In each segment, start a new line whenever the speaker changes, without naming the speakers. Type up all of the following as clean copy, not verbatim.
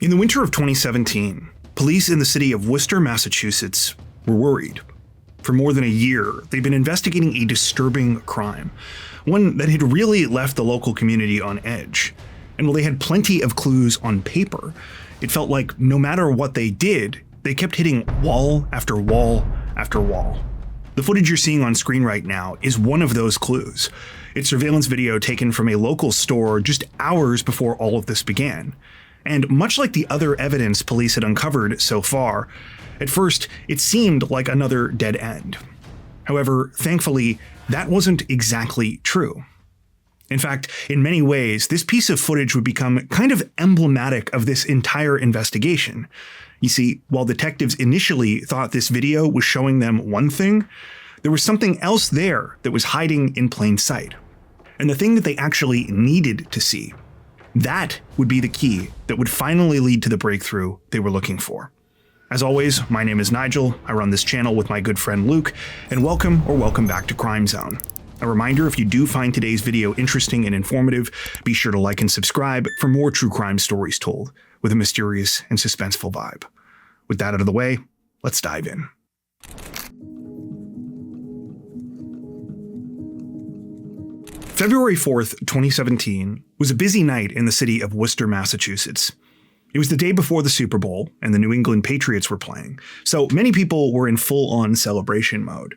In the winter of 2017, police in the city of Worcester, Massachusetts were worried. For more than a year, they'd been investigating a disturbing crime, one that had really left the local community on edge. And while they had plenty of clues on paper, it felt like no matter what they did, they kept hitting wall after wall after wall. The footage you're seeing on screen right now is one of those clues. It's surveillance video taken from a local store just hours before all of this began. And much like the other evidence police had uncovered so far, at first it seemed like another dead end. However, thankfully, that wasn't exactly true. In fact, in many ways, this piece of footage would become kind of emblematic of this entire investigation. You see, while detectives initially thought this video was showing them one thing, there was something else there that was hiding in plain sight. And the thing that they actually needed to see, that would be the key that would finally lead to the breakthrough they were looking for. As always, my name is Nigel. I run this channel with my good friend Luke, and welcome back to Crime Zone. A reminder, if you do find today's video interesting and informative, be sure to like and subscribe for more true crime stories told with a mysterious and suspenseful vibe. With that out of the way, let's dive in. February 4th, 2017 was a busy night in the city of Worcester, Massachusetts. It was the day before the Super Bowl and the New England Patriots were playing, so many people were in full-on celebration mode.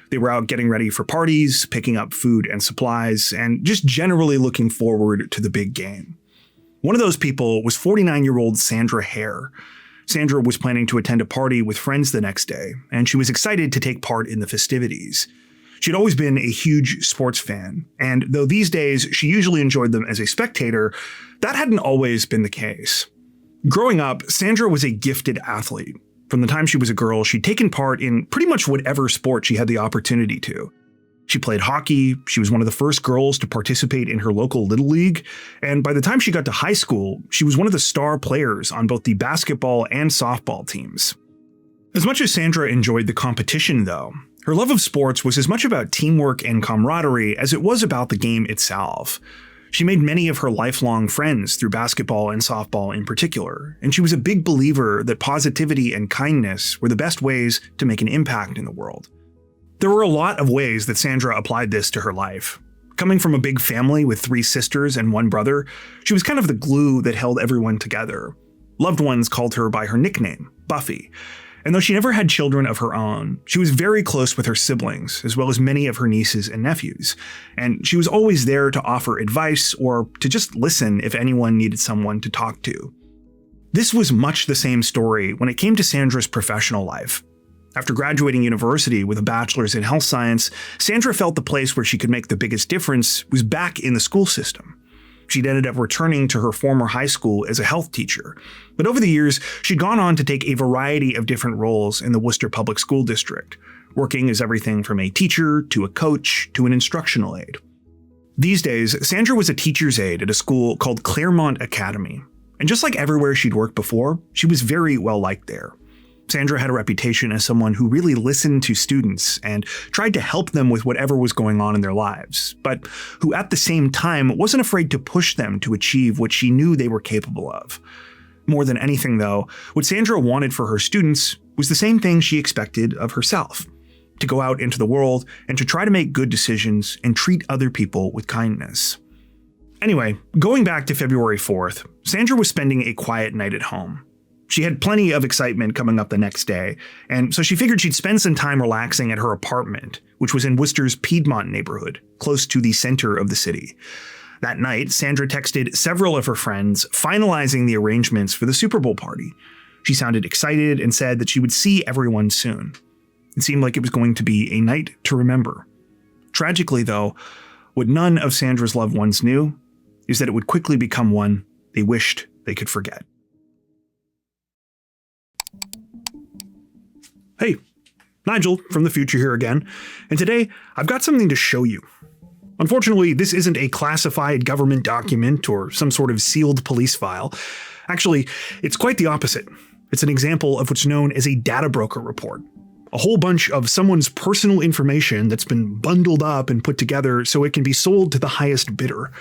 They were out getting ready for parties, picking up food and supplies, and just generally looking forward to the big game. One of those people was 49-year-old Sandra Hehir. Sandra was planning to attend a party with friends the next day, and she was excited to take part in the festivities. She'd always been a huge sports fan, and though these days she usually enjoyed them as a spectator, that hadn't always been the case. Growing up, Sandra was a gifted athlete. From the time she was a girl, she'd taken part in pretty much whatever sport she had the opportunity to. She played hockey, she was one of the first girls to participate in her local Little League, and by the time she got to high school, she was one of the star players on both the basketball and softball teams. As much as Sandra enjoyed the competition, though, her love of sports was as much about teamwork and camaraderie as it was about the game itself. She made many of her lifelong friends through basketball and softball in particular, and she was a big believer that positivity and kindness were the best ways to make an impact in the world. There were a lot of ways that Sandra applied this to her life. Coming from a big family with 3 sisters and 1 brother, she was kind of the glue that held everyone together. Loved ones called her by her nickname, Buffy. And though she never had children of her own, she was very close with her siblings, as well as many of her nieces and nephews. And she was always there to offer advice or to just listen if anyone needed someone to talk to. This was much the same story when it came to Sandra's professional life. After graduating university with a bachelor's in health science, Sandra felt the place where she could make the biggest difference was back in the school system. She'd ended up returning to her former high school as a health teacher, but over the years, she'd gone on to take a variety of different roles in the Worcester Public School District, working as everything from a teacher to a coach to an instructional aide. These days, Sandra was a teacher's aide at a school called Claremont Academy, and just like everywhere she'd worked before, she was very well liked there. Sandra had a reputation as someone who really listened to students and tried to help them with whatever was going on in their lives, but who at the same time wasn't afraid to push them to achieve what she knew they were capable of. More than anything, though, what Sandra wanted for her students was the same thing she expected of herself: to go out into the world and to try to make good decisions and treat other people with kindness. Anyway, going back to February 4th, Sandra was spending a quiet night at home. She had plenty of excitement coming up the next day, and so she figured she'd spend some time relaxing at her apartment, which was in Worcester's Piedmont neighborhood, close to the center of the city. That night, Sandra texted several of her friends, finalizing the arrangements for the Super Bowl party. She sounded excited and said that she would see everyone soon. It seemed like it was going to be a night to remember. Tragically, though, what none of Sandra's loved ones knew is that it would quickly become one they wished they could forget. Hey, Nigel from the future here again, and today I've got something to show you. Unfortunately, this isn't a classified government document or some sort of sealed police file. Actually, it's quite the opposite. It's an example of what's known as a data broker report. A whole bunch of someone's personal information that's been bundled up and put together so it can be sold to the highest bidder.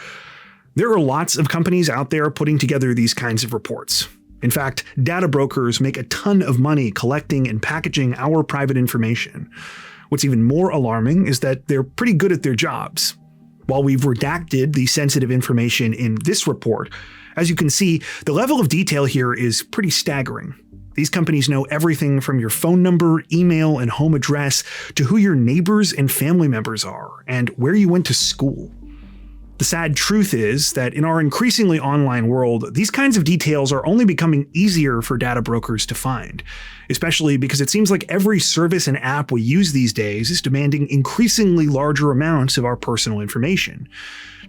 There are lots of companies out there putting together these kinds of reports. In fact, data brokers make a ton of money collecting and packaging our private information. What's even more alarming is that they're pretty good at their jobs. While we've redacted the sensitive information in this report, as you can see, the level of detail here is pretty staggering. These companies know everything from your phone number, email, and home address to who your neighbors and family members are and where you went to school. The sad truth is that in our increasingly online world, these kinds of details are only becoming easier for data brokers to find, especially because it seems like every service and app we use these days is demanding increasingly larger amounts of our personal information,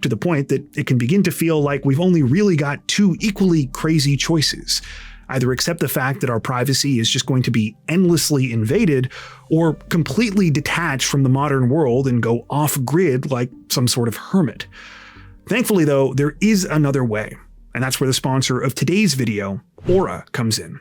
to the point that it can begin to feel like we've only really got two equally crazy choices. Either accept the fact that our privacy is just going to be endlessly invaded, or completely detach from the modern world and go off-grid like some sort of hermit. Thankfully, though, there is another way, and that's where the sponsor of today's video, Aura, comes in.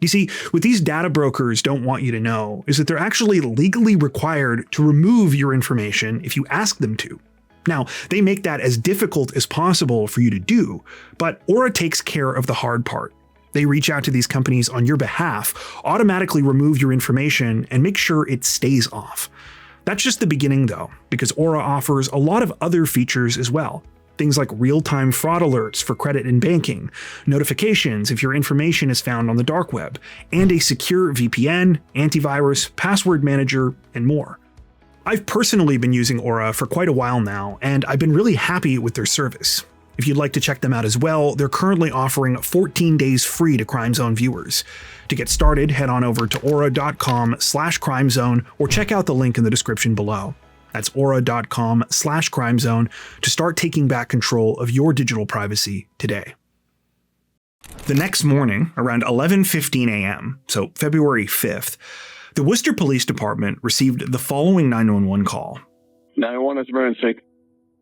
You see, what these data brokers don't want you to know is that they're actually legally required to remove your information if you ask them to. Now, they make that as difficult as possible for you to do, but Aura takes care of the hard part. They reach out to these companies on your behalf, automatically remove your information, and make sure it stays off. That's just the beginning though, because Aura offers a lot of other features as well. Things like real-time fraud alerts for credit and banking, notifications if your information is found on the dark web, and a secure VPN, antivirus, password manager, and more. I've personally been using Aura for quite a while now, and I've been really happy with their service. If you'd like to check them out as well, they're currently offering 14 days free to Crime Zone viewers. To get started, head on over to aura.com/crimezone or check out the link in the description below. That's aura.com/crimezone to start taking back control of your digital privacy today. The next morning, around 11:15 a.m., so February 5th, the Worcester Police Department received the following 911 call.
911 is emergency.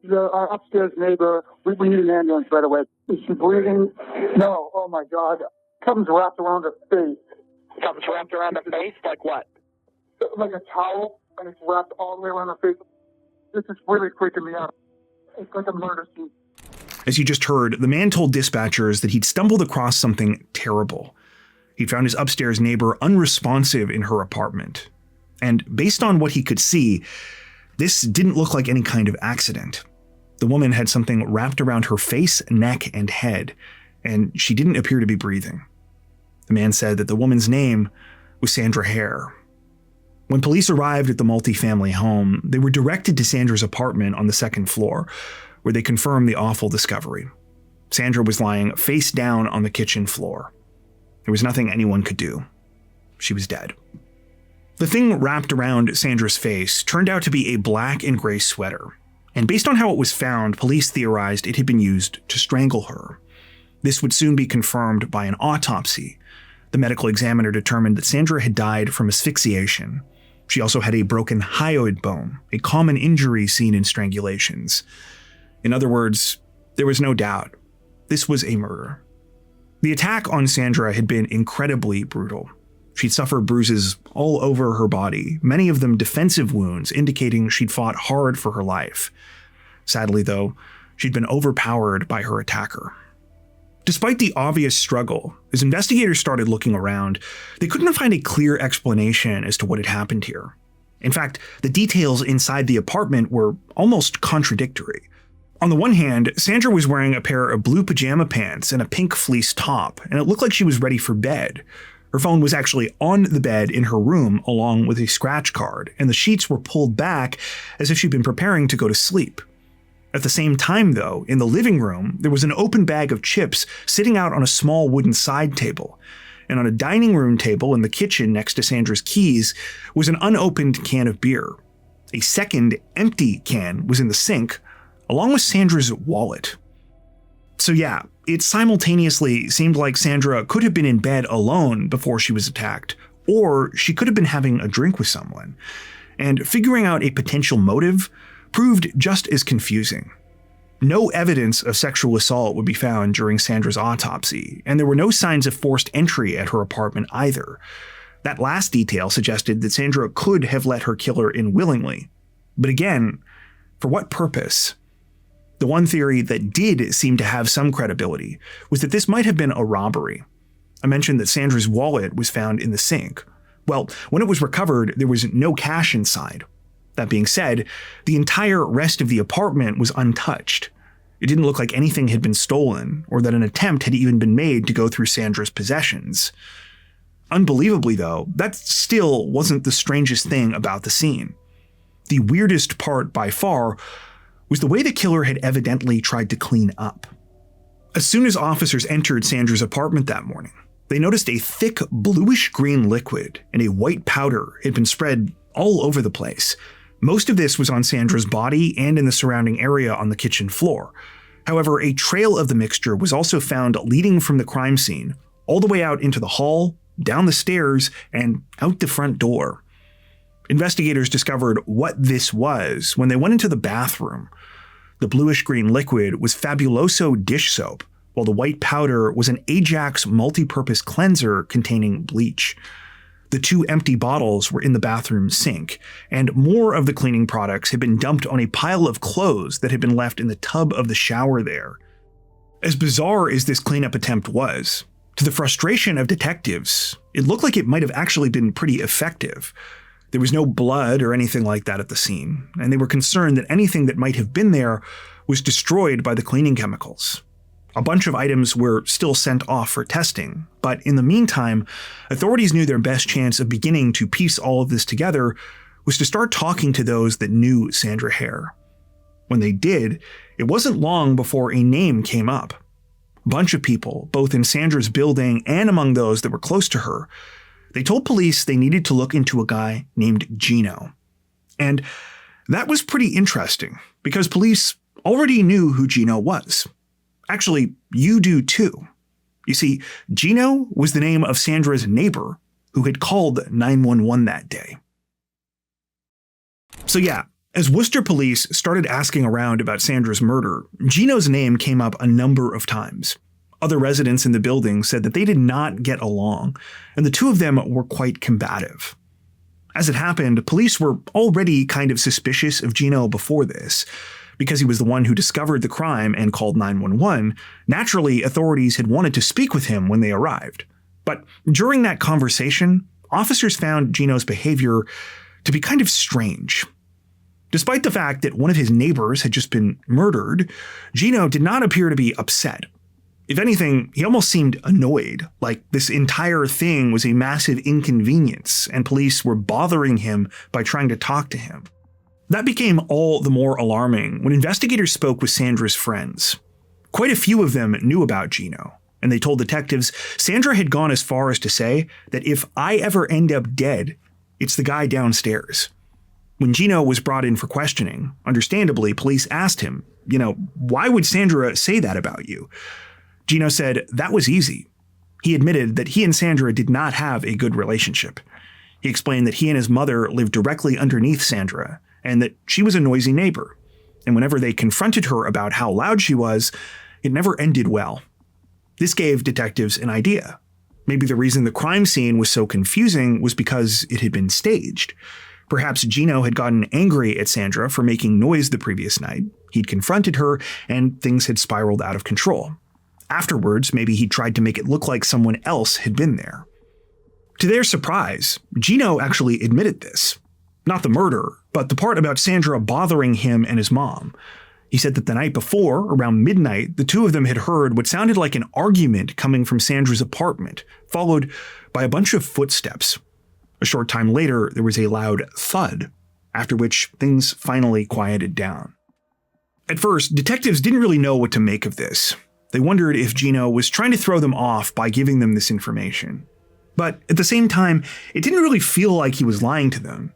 Our upstairs neighbor, we need an ambulance right away. Is she breathing? No. Oh my God. Comes wrapped around her face.
Comes wrapped around the face? Like what?
Like a towel, and it's wrapped all the way around her face. This is really freaking me out. It's like a murder scene.
As you just heard, the man told dispatchers that he'd stumbled across something terrible. He'd found his upstairs neighbor unresponsive in her apartment. And based on what he could see, this didn't look like any kind of accident. The woman had something wrapped around her face, neck, and head, and she didn't appear to be breathing. The man said that the woman's name was Sandra Hehir. When police arrived at the multifamily home, they were directed to Sandra's apartment on the second floor, where they confirmed the awful discovery. Sandra was lying face down on the kitchen floor. There was nothing anyone could do. She was dead. The thing wrapped around Sandra's face turned out to be a black and gray sweater, and based on how it was found, police theorized it had been used to strangle her. This would soon be confirmed by an autopsy. The medical examiner determined that Sandra had died from asphyxiation. She also had a broken hyoid bone, a common injury seen in strangulations. In other words, there was no doubt. This was a murder. The attack on Sandra had been incredibly brutal. She'd suffered bruises all over her body, many of them defensive wounds, indicating she'd fought hard for her life. Sadly, though, she'd been overpowered by her attacker. Despite the obvious struggle, as investigators started looking around, they couldn't find a clear explanation as to what had happened here. In fact, the details inside the apartment were almost contradictory. On the one hand, Sandra was wearing a pair of blue pajama pants and a pink fleece top, and it looked like she was ready for bed. Her phone was actually on the bed in her room along with a scratch card, and the sheets were pulled back as if she'd been preparing to go to sleep. At the same time, though, in the living room, there was an open bag of chips sitting out on a small wooden side table, and on a dining room table in the kitchen next to Sandra's keys was an unopened can of beer. A second, empty can was in the sink, along with Sandra's wallet. So yeah, it simultaneously seemed like Sandra could have been in bed alone before she was attacked, or she could have been having a drink with someone. And figuring out a potential motive proved just as confusing. No evidence of sexual assault would be found during Sandra's autopsy, and there were no signs of forced entry at her apartment either. That last detail suggested that Sandra could have let her killer in willingly. But again, for what purpose? The one theory that did seem to have some credibility was that this might have been a robbery. I mentioned that Sandra's wallet was found in the sink. Well, when it was recovered, there was no cash inside. That being said, the entire rest of the apartment was untouched. It didn't look like anything had been stolen, or that an attempt had even been made to go through Sandra's possessions. Unbelievably, though, that still wasn't the strangest thing about the scene. The weirdest part by far was the way the killer had evidently tried to clean up. As soon as officers entered Sandra's apartment that morning, they noticed a thick bluish-green liquid and a white powder had been spread all over the place. Most of this was on Sandra's body and in the surrounding area on the kitchen floor. However, a trail of the mixture was also found leading from the crime scene all the way out into the hall, down the stairs, and out the front door. Investigators discovered what this was when they went into the bathroom. The bluish-green liquid was Fabuloso dish soap, while the white powder was an Ajax multi-purpose cleanser containing bleach. The two empty bottles were in the bathroom sink, and more of the cleaning products had been dumped on a pile of clothes that had been left in the tub of the shower there. As bizarre as this cleanup attempt was, to the frustration of detectives, it looked like it might have actually been pretty effective. There was no blood or anything like that at the scene, and they were concerned that anything that might have been there was destroyed by the cleaning chemicals. A bunch of items were still sent off for testing, but in the meantime, authorities knew their best chance of beginning to piece all of this together was to start talking to those that knew Sandra Hehir. When they did, it wasn't long before a name came up. A bunch of people, both in Sandra's building and among those that were close to her, they told police they needed to look into a guy named Gino. And that was pretty interesting, because police already knew who Gino was. Actually, you do too. You see, Gino was the name of Sandra's neighbor who had called 911 that day. So yeah, as Worcester police started asking around about Sandra's murder, Gino's name came up a number of times. Other residents in the building said that they did not get along, and the two of them were quite combative. As it happened, police were already kind of suspicious of Gino before this. Because he was the one who discovered the crime and called 911, naturally, authorities had wanted to speak with him when they arrived. But during that conversation, officers found Gino's behavior to be kind of strange. Despite the fact that one of his neighbors had just been murdered, Gino did not appear to be upset. If anything, he almost seemed annoyed, like this entire thing was a massive inconvenience and police were bothering him by trying to talk to him. That became all the more alarming when investigators spoke with Sandra's friends. Quite a few of them knew about Gino, and they told detectives Sandra had gone as far as to say that if I ever end up dead, it's the guy downstairs. When Gino was brought in for questioning, understandably, police asked him, why would Sandra say that about you? Gino said that was easy. He admitted that he and Sandra did not have a good relationship. He explained that he and his mother lived directly underneath Sandra, and that she was a noisy neighbor, and whenever they confronted her about how loud she was, it never ended well. This gave detectives an idea. Maybe the reason the crime scene was so confusing was because it had been staged. Perhaps Gino had gotten angry at Sandra for making noise the previous night, he'd confronted her, and things had spiraled out of control. Afterwards, maybe he tried to make it look like someone else had been there. To their surprise, Gino actually admitted this. Not the murder, but the part about Sandra bothering him and his mom. He said that the night before, around midnight, the two of them had heard what sounded like an argument coming from Sandra's apartment, followed by a bunch of footsteps. A short time later, there was a loud thud, after which things finally quieted down. At first, detectives didn't really know what to make of this. They wondered if Gino was trying to throw them off by giving them this information. But at the same time, it didn't really feel like he was lying to them.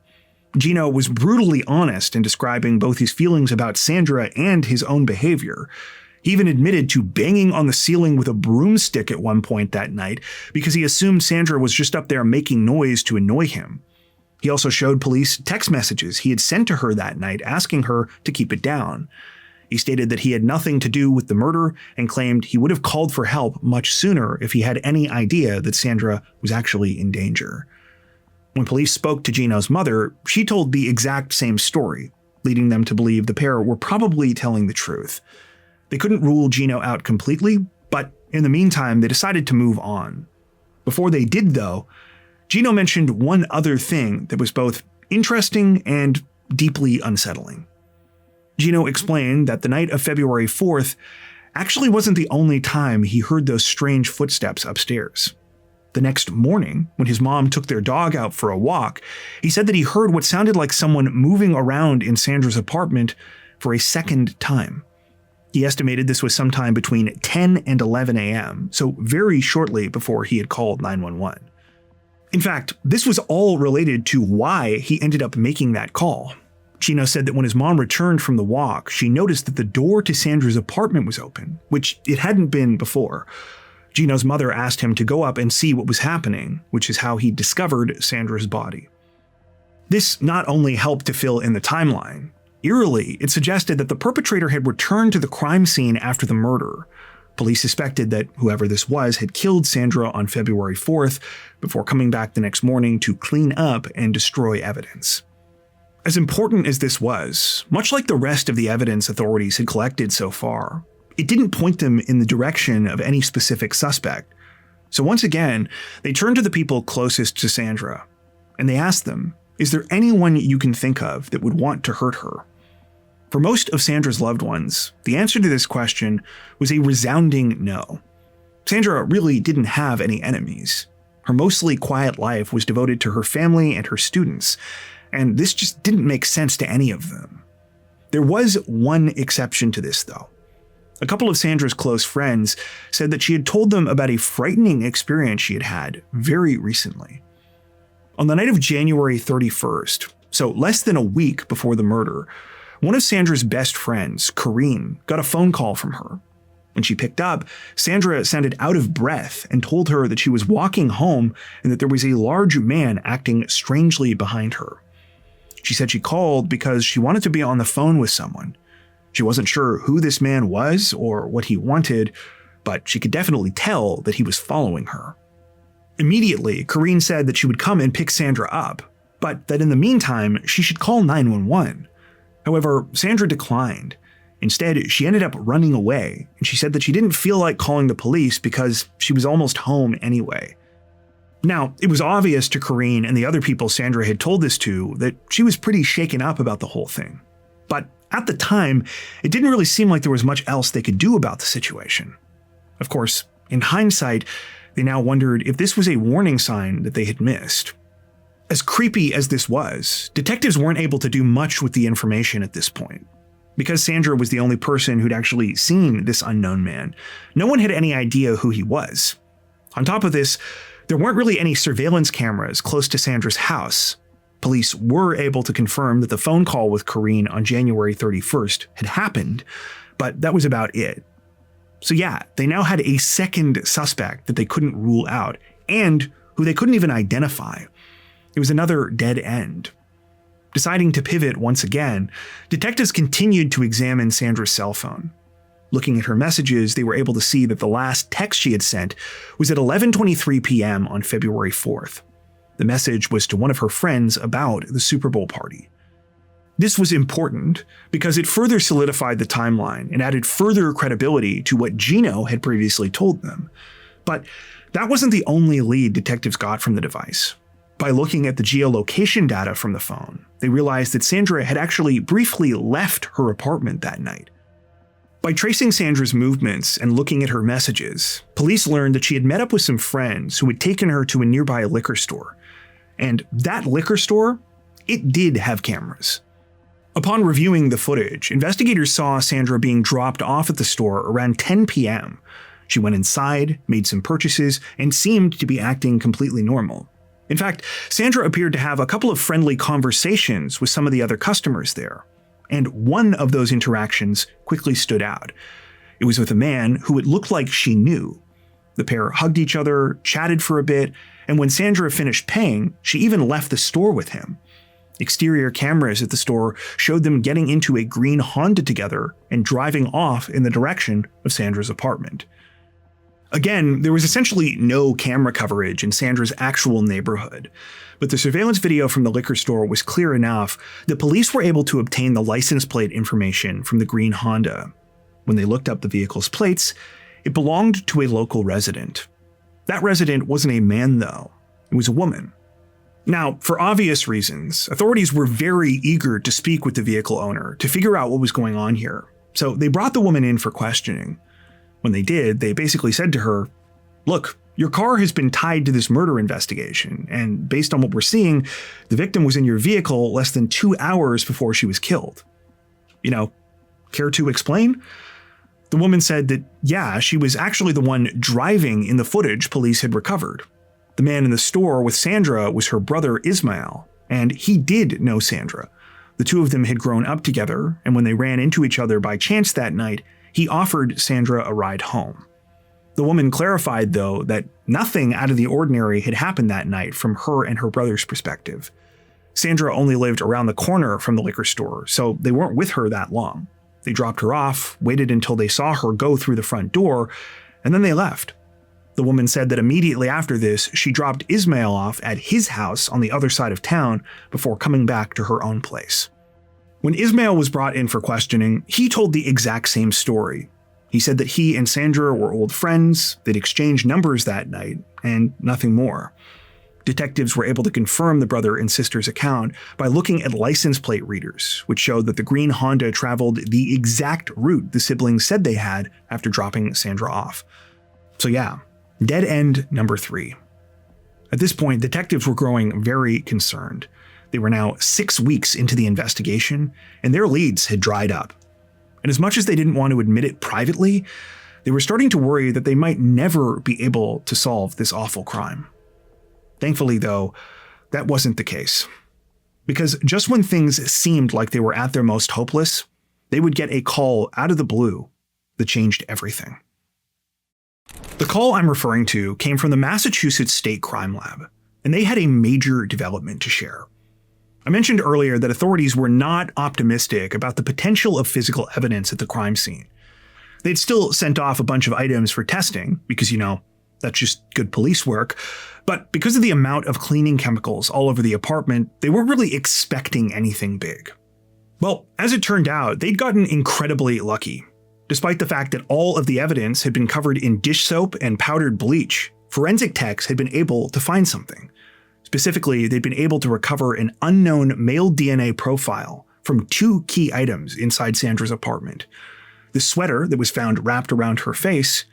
Gino was brutally honest in describing both his feelings about Sandra and his own behavior. He even admitted to banging on the ceiling with a broomstick at one point that night because he assumed Sandra was just up there making noise to annoy him. He also showed police text messages he had sent to her that night asking her to keep it down. He stated that he had nothing to do with the murder and claimed he would have called for help much sooner if he had any idea that Sandra was actually in danger. When police spoke to Gino's mother, she told the exact same story, leading them to believe the pair were probably telling the truth. They couldn't rule Gino out completely, but in the meantime, they decided to move on. Before they did, though, Gino mentioned one other thing that was both interesting and deeply unsettling. Gino explained that the night of February 4th actually wasn't the only time he heard those strange footsteps upstairs. The next morning, when his mom took their dog out for a walk, he said that he heard what sounded like someone moving around in Sandra's apartment for a second time. He estimated this was sometime between 10 and 11 a.m., so very shortly before he had called 911. In fact, this was all related to why he ended up making that call. Gino said that when his mom returned from the walk, she noticed that the door to Sandra's apartment was open, which it hadn't been before. Gino's mother asked him to go up and see what was happening, which is how he discovered Sandra's body. This not only helped to fill in the timeline, eerily, it suggested that the perpetrator had returned to the crime scene after the murder. Police suspected that whoever this was had killed Sandra on February 4th before coming back the next morning to clean up and destroy evidence. As important as this was, much like the rest of the evidence authorities had collected so far, it didn't point them in the direction of any specific suspect. So once again, they turned to the people closest to Sandra, and they asked them, is there anyone you can think of that would want to hurt her? For most of Sandra's loved ones, the answer to this question was a resounding no. Sandra really didn't have any enemies. Her mostly quiet life was devoted to her family and her students, and this just didn't make sense to any of them. There was one exception to this, though. A couple of Sandra's close friends said that she had told them about a frightening experience she had had very recently. On the night of January 31st, so less than a week before the murder, one of Sandra's best friends, Corrine, got a phone call from her. When she picked up, Sandra sounded out of breath and told her that she was walking home and that there was a large man acting strangely behind her. She said she called because she wanted to be on the phone with someone. She wasn't sure who this man was or what he wanted, but she could definitely tell that he was following her. Immediately, Corrine said that she would come and pick Sandra up, but that in the meantime, she should call 911. However, Sandra declined. Instead, she ended up running away, and she said that she didn't feel like calling the police because she was almost home anyway. Now, it was obvious to Corrine and the other people Sandra had told this to that she was pretty shaken up about the whole thing. But at the time, it didn't really seem like there was much else they could do about the situation. Of course, in hindsight, they now wondered if this was a warning sign that they had missed. As creepy as this was, detectives weren't able to do much with the information at this point. Because Sandra was the only person who'd actually seen this unknown man, no one had any idea who he was. On top of this, there weren't really any surveillance cameras close to Sandra's house. Police were able to confirm that the phone call with Corrine on January 31st had happened, but that was about it. So yeah, they now had a second suspect that they couldn't rule out, and who they couldn't even identify. It was another dead end. Deciding to pivot once again, detectives continued to examine Sandra's cell phone. Looking at her messages, they were able to see that the last text she had sent was at 11:23 p.m. on February 4th. The message was to one of her friends about the Super Bowl party. This was important because it further solidified the timeline and added further credibility to what Gino had previously told them. But that wasn't the only lead detectives got from the device. By looking at the geolocation data from the phone, they realized that Sandra had actually briefly left her apartment that night. By tracing Sandra's movements and looking at her messages, police learned that she had met up with some friends who had taken her to a nearby liquor store. And that liquor store, it did have cameras. Upon reviewing the footage, investigators saw Sandra being dropped off at the store around 10 p.m. She went inside, made some purchases, and seemed to be acting completely normal. In fact, Sandra appeared to have a couple of friendly conversations with some of the other customers there. And one of those interactions quickly stood out. It was with a man who it looked like she knew. The pair hugged each other, chatted for a bit, and when Sandra finished paying, she even left the store with him. Exterior cameras at the store showed them getting into a green Honda together and driving off in the direction of Sandra's apartment. Again, there was essentially no camera coverage in Sandra's actual neighborhood, but the surveillance video from the liquor store was clear enough that police were able to obtain the license plate information from the green Honda. When they looked up the vehicle's plates, it belonged to a local resident. That resident wasn't a man, though. It was a woman. Now, for obvious reasons, authorities were very eager to speak with the vehicle owner to figure out what was going on here. So they brought the woman in for questioning. When they did, they basically said to her, "Look, your car has been tied to this murder investigation, and based on what we're seeing, the victim was in your vehicle less than 2 hours before she was killed. Care to explain?" The woman said that, yeah, she was actually the one driving in the footage police had recovered. The man in the store with Sandra was her brother Ismail, and he did know Sandra. The two of them had grown up together, and when they ran into each other by chance that night, he offered Sandra a ride home. The woman clarified, though, that nothing out of the ordinary had happened that night from her and her brother's perspective. Sandra only lived around the corner from the liquor store, so they weren't with her that long. They dropped her off, waited until they saw her go through the front door, and then they left. The woman said that immediately after this, she dropped Ismail off at his house on the other side of town before coming back to her own place. When Ismail was brought in for questioning, he told the exact same story. He said that he and Sandra were old friends, they'd exchanged numbers that night, and nothing more. Detectives were able to confirm the brother and sister's account by looking at license plate readers, which showed that the green Honda traveled the exact route the siblings said they had after dropping Sandra off. So yeah, dead end number 3. At this point, detectives were growing very concerned. They were now 6 weeks into the investigation, and their leads had dried up. And as much as they didn't want to admit it privately, they were starting to worry that they might never be able to solve this awful crime. Thankfully, though, that wasn't the case. Because just when things seemed like they were at their most hopeless, they would get a call out of the blue that changed everything. The call I'm referring to came from the Massachusetts State Crime Lab, and they had a major development to share. I mentioned earlier that authorities were not optimistic about the potential of physical evidence at the crime scene. They'd still sent off a bunch of items for testing, because, that's just good police work. But because of the amount of cleaning chemicals all over the apartment, they weren't really expecting anything big. Well, as it turned out, they'd gotten incredibly lucky. Despite the fact that all of the evidence had been covered in dish soap and powdered bleach, forensic techs had been able to find something. Specifically, they'd been able to recover an unknown male DNA profile from 2 key items inside Sandra's apartment: the sweater that was found wrapped around her face,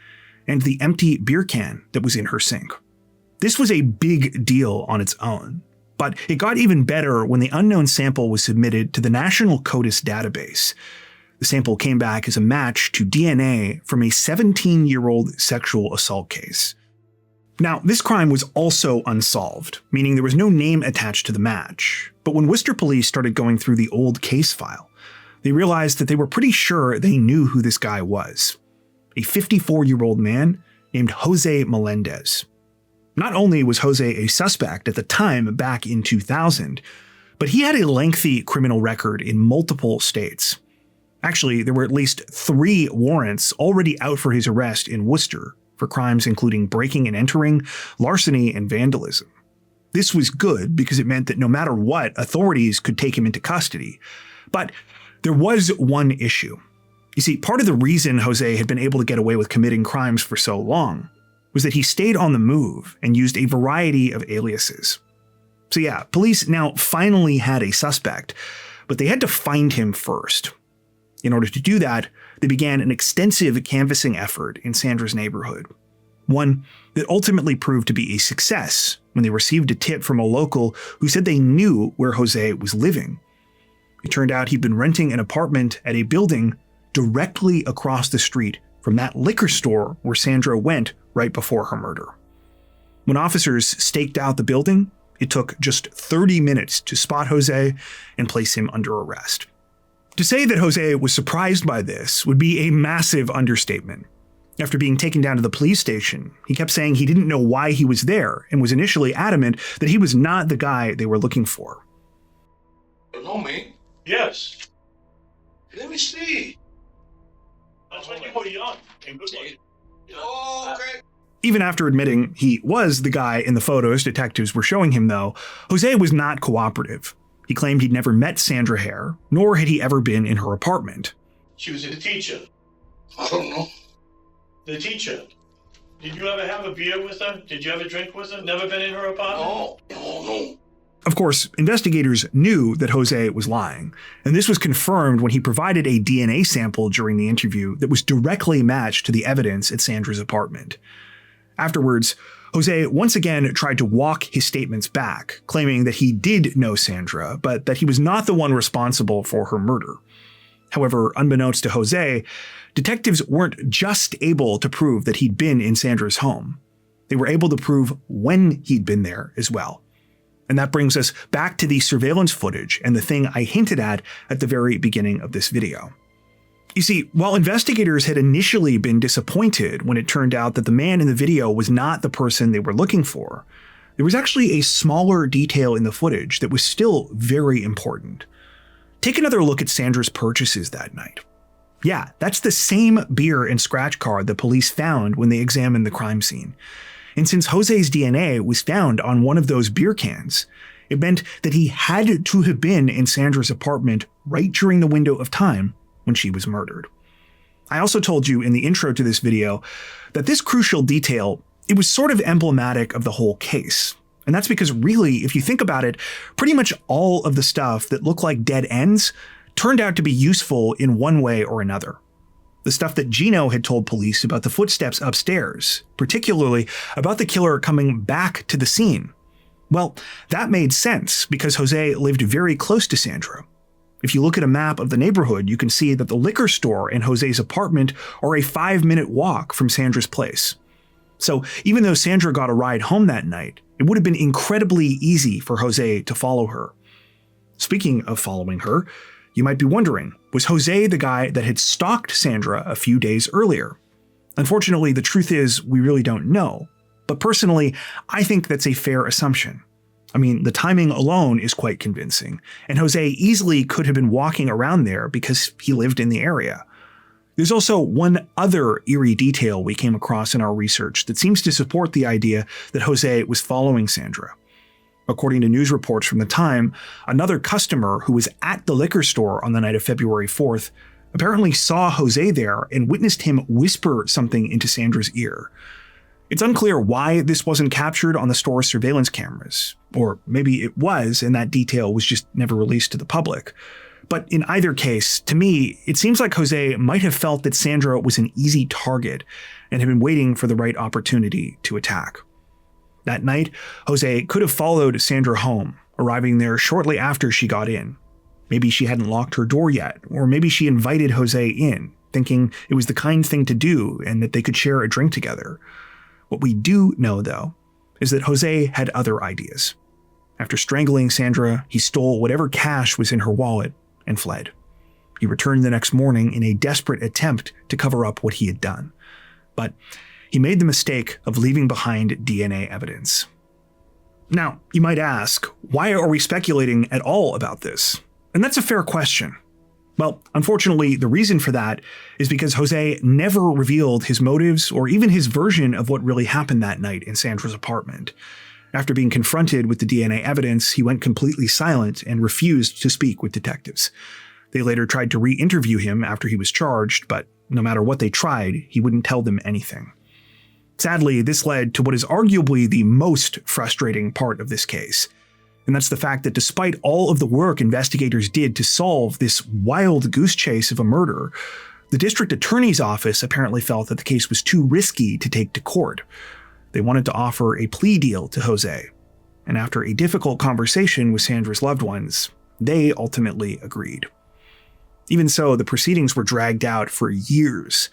and the empty beer can that was in her sink. This was a big deal on its own, but it got even better when the unknown sample was submitted to the National CODIS database. The sample came back as a match to DNA from a 17-year-old sexual assault case. Now, this crime was also unsolved, meaning there was no name attached to the match. But when Worcester police started going through the old case file, they realized that they were pretty sure they knew who this guy was. A 54-year-old man named Jose Melendez. Not only was Jose a suspect at the time back in 2000, but he had a lengthy criminal record in multiple states. Actually, there were at least 3 warrants already out for his arrest in Worcester for crimes including breaking and entering, larceny, and vandalism. This was good because it meant that no matter what, authorities could take him into custody. But there was one issue. You see, part of the reason Jose had been able to get away with committing crimes for so long was that he stayed on the move and used a variety of aliases. So yeah, police now finally had a suspect, but they had to find him first. In order to do that, they began an extensive canvassing effort in Sandra's neighborhood. One that ultimately proved to be a success when they received a tip from a local who said they knew where Jose was living. It turned out he'd been renting an apartment at a building directly across the street from that liquor store where Sandra went right before her murder. When officers staked out the building, it took just 30 minutes to spot Jose and place him under arrest. To say that Jose was surprised by this would be a massive understatement. After being taken down to the police station, he kept saying he didn't know why he was there and was initially adamant that he was not the guy they were looking for.
You know me?
Yes.
Let me see.
That's when you were young and good looking.
Oh, okay.
Even after admitting he was the guy in the photos detectives were showing him, though, Jose was not cooperative. He claimed he'd never met Sandra Hehir, nor had he ever been in her apartment.
She was the teacher.
I don't know.
The teacher. Did you ever have a beer with her? Did you ever drink with her? Never been in her apartment?
No.
Of course, investigators knew that Jose was lying, and this was confirmed when he provided a DNA sample during the interview that was directly matched to the evidence at Sandra's apartment. Afterwards, Jose once again tried to walk his statements back, claiming that he did know Sandra, but that he was not the one responsible for her murder. However, unbeknownst to Jose, detectives weren't just able to prove that he'd been in Sandra's home. They were able to prove when he'd been there as well. And that brings us back to the surveillance footage and the thing I hinted at the very beginning of this video. You see, while investigators had initially been disappointed when it turned out that the man in the video was not the person they were looking for, there was actually a smaller detail in the footage that was still very important. Take another look at Sandra's purchases that night. Yeah, that's the same beer and scratch card the police found when they examined the crime scene. And since Jose's DNA was found on one of those beer cans, it meant that he had to have been in Sandra's apartment right during the window of time when she was murdered. I also told you in the intro to this video that this crucial detail, it was sort of emblematic of the whole case. And that's because really, if you think about it, pretty much all of the stuff that looked like dead ends turned out to be useful in one way or another. The stuff that Gino had told police about the footsteps upstairs, particularly about the killer coming back to the scene. Well, that made sense because Jose lived very close to Sandra. If you look at a map of the neighborhood, you can see that the liquor store and Jose's apartment are a 5-minute walk from Sandra's place. So even though Sandra got a ride home that night, it would have been incredibly easy for Jose to follow her. Speaking of following her, you might be wondering, was Jose the guy that had stalked Sandra a few days earlier? Unfortunately, the truth is we really don't know. But personally, I think that's a fair assumption. I mean, the timing alone is quite convincing, and Jose easily could have been walking around there because he lived in the area. There's also one other eerie detail we came across in our research that seems to support the idea that Jose was following Sandra. According to news reports from the time, another customer who was at the liquor store on the night of February 4th apparently saw Jose there and witnessed him whisper something into Sandra's ear. It's unclear why this wasn't captured on the store's surveillance cameras, or maybe it was and that detail was just never released to the public. But in either case, to me, it seems like Jose might have felt that Sandra was an easy target and had been waiting for the right opportunity to attack. That night, Jose could have followed Sandra home, arriving there shortly after she got in. Maybe she hadn't locked her door yet, or maybe she invited Jose in, thinking it was the kind thing to do and that they could share a drink together. What we do know, though, is that Jose had other ideas. After strangling Sandra, he stole whatever cash was in her wallet and fled. He returned the next morning in a desperate attempt to cover up what he had done. But he made the mistake of leaving behind DNA evidence. Now, you might ask, why are we speculating at all about this? And that's a fair question. Well, unfortunately, the reason for that is because Jose never revealed his motives or even his version of what really happened that night in Sandra's apartment. After being confronted with the DNA evidence, he went completely silent and refused to speak with detectives. They later tried to re-interview him after he was charged, but no matter what they tried, he wouldn't tell them anything. Sadly, this led to what is arguably the most frustrating part of this case. And that's the fact that despite all of the work investigators did to solve this wild goose chase of a murder, the district attorney's office apparently felt that the case was too risky to take to court. They wanted to offer a plea deal to Jose. And after a difficult conversation with Sandra's loved ones, they ultimately agreed. Even so, the proceedings were dragged out for years.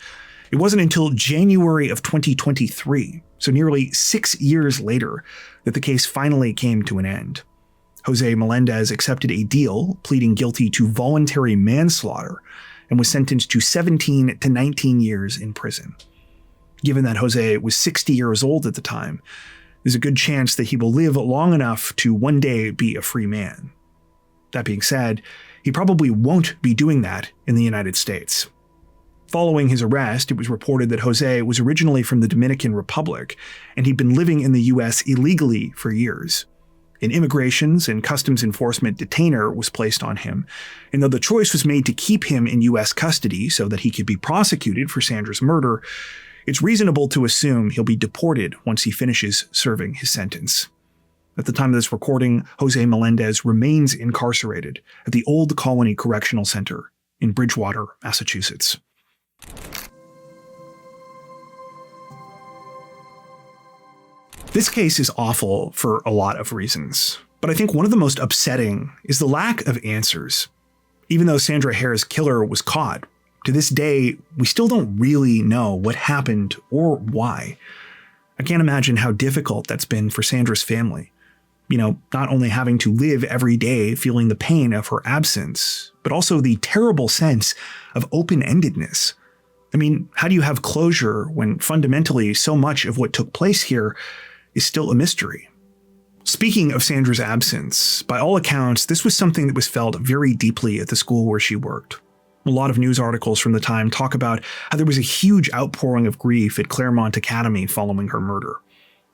It wasn't until January of 2023, so nearly 6 years later, that the case finally came to an end. Jose Melendez accepted a deal, pleading guilty to voluntary manslaughter, and was sentenced to 17 to 19 years in prison. Given that Jose was 60 years old at the time, there's a good chance that he will live long enough to one day be a free man. That being said, he probably won't be doing that in the United States. Following his arrest, it was reported that Jose was originally from the Dominican Republic, and he'd been living in the US illegally for years. An immigrations and customs enforcement detainer was placed on him, and though the choice was made to keep him in US custody so that he could be prosecuted for Sandra's murder, It's reasonable to assume he'll be deported once he finishes serving his sentence. At the time of this recording, Jose Melendez remains incarcerated at the Old Colony Correctional Center in Bridgewater, Massachusetts. This case is awful for a lot of reasons, but I think one of the most upsetting is the lack of answers. Even though Sandra Hehir's killer was caught, to this day, we still don't really know what happened or why. I can't imagine how difficult that's been for Sandra's family. Not only having to live every day feeling the pain of her absence, but also the terrible sense of open-endedness. How do you have closure when fundamentally so much of what took place here is still a mystery? Speaking of Sandra's absence, by all accounts, this was something that was felt very deeply at the school where she worked. A lot of news articles from the time talk about how there was a huge outpouring of grief at Claremont Academy following her murder.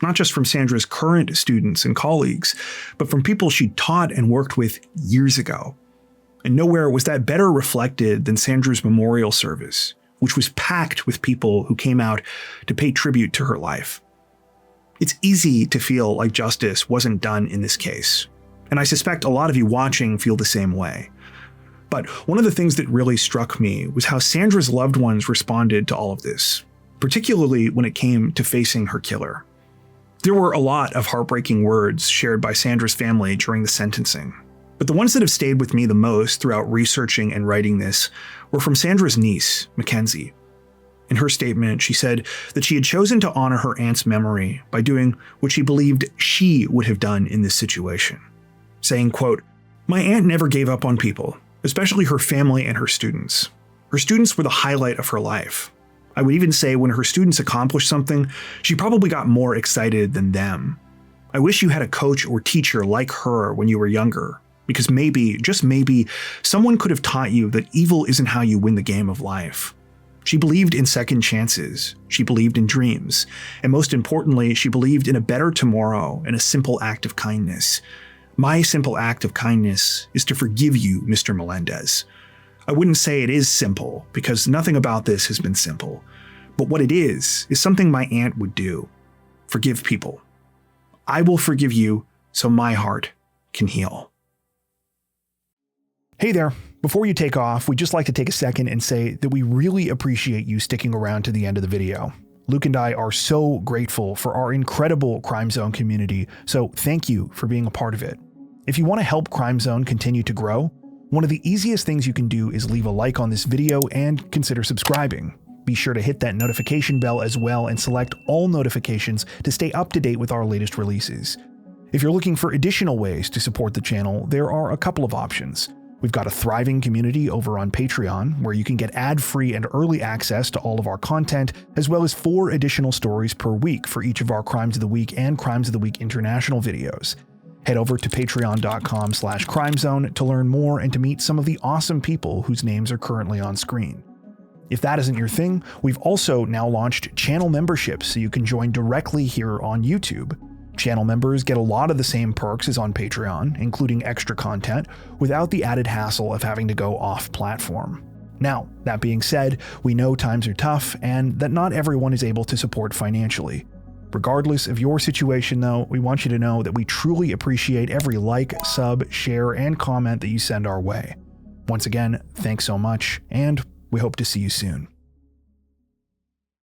Not just from Sandra's current students and colleagues, but from people she'd taught and worked with years ago. And nowhere was that better reflected than Sandra's memorial service, which was packed with people who came out to pay tribute to her life. It's easy to feel like justice wasn't done in this case, and I suspect a lot of you watching feel the same way. But one of the things that really struck me was how Sandra's loved ones responded to all of this, particularly when it came to facing her killer. There were a lot of heartbreaking words shared by Sandra's family during the sentencing, but the ones that have stayed with me the most throughout researching and writing this were from Sandra's niece, Mackenzie. In her statement, she said that she had chosen to honor her aunt's memory by doing what she believed she would have done in this situation, saying, quote, "My aunt never gave up on people, especially her family and her students. Her students were the highlight of her life. I would even say when her students accomplished something, she probably got more excited than them. I wish you had a coach or teacher like her when you were younger, because maybe, just maybe, someone could have taught you that evil isn't how you win the game of life. She believed in second chances, she believed in dreams, and most importantly, she believed in a better tomorrow and a simple act of kindness. My simple act of kindness is to forgive you, Mr. Melendez. I wouldn't say it is simple, because nothing about this has been simple, but what it is something my aunt would do. Forgive people. I will forgive you so my heart can heal." Hey there. Before you take off, we'd just like to take a second and say that we really appreciate you sticking around to the end of the video. Luke and I are so grateful for our incredible Crime Zone community, so thank you for being a part of it. If you want to help Crime Zone continue to grow, one of the easiest things you can do is leave a like on this video and consider subscribing. Be sure to hit that notification bell as well and select all notifications to stay up to date with our latest releases. If you're looking for additional ways to support the channel, there are a couple of options. We've got a thriving community over on Patreon, where you can get ad-free and early access to all of our content, as well as 4 additional stories per week for each of our Crimes of the Week and Crimes of the Week International videos. Head over to patreon.com/crimezone to learn more and to meet some of the awesome people whose names are currently on screen. If that isn't your thing, we've also now launched channel memberships so you can join directly here on YouTube. Channel members get a lot of the same perks as on Patreon, including extra content, without the added hassle of having to go off-platform. Now, that being said, we know times are tough and that not everyone is able to support financially. Regardless of your situation though, we want you to know that we truly appreciate every like, sub, share, and comment that you send our way. Once again, thanks so much, and we hope to see you soon.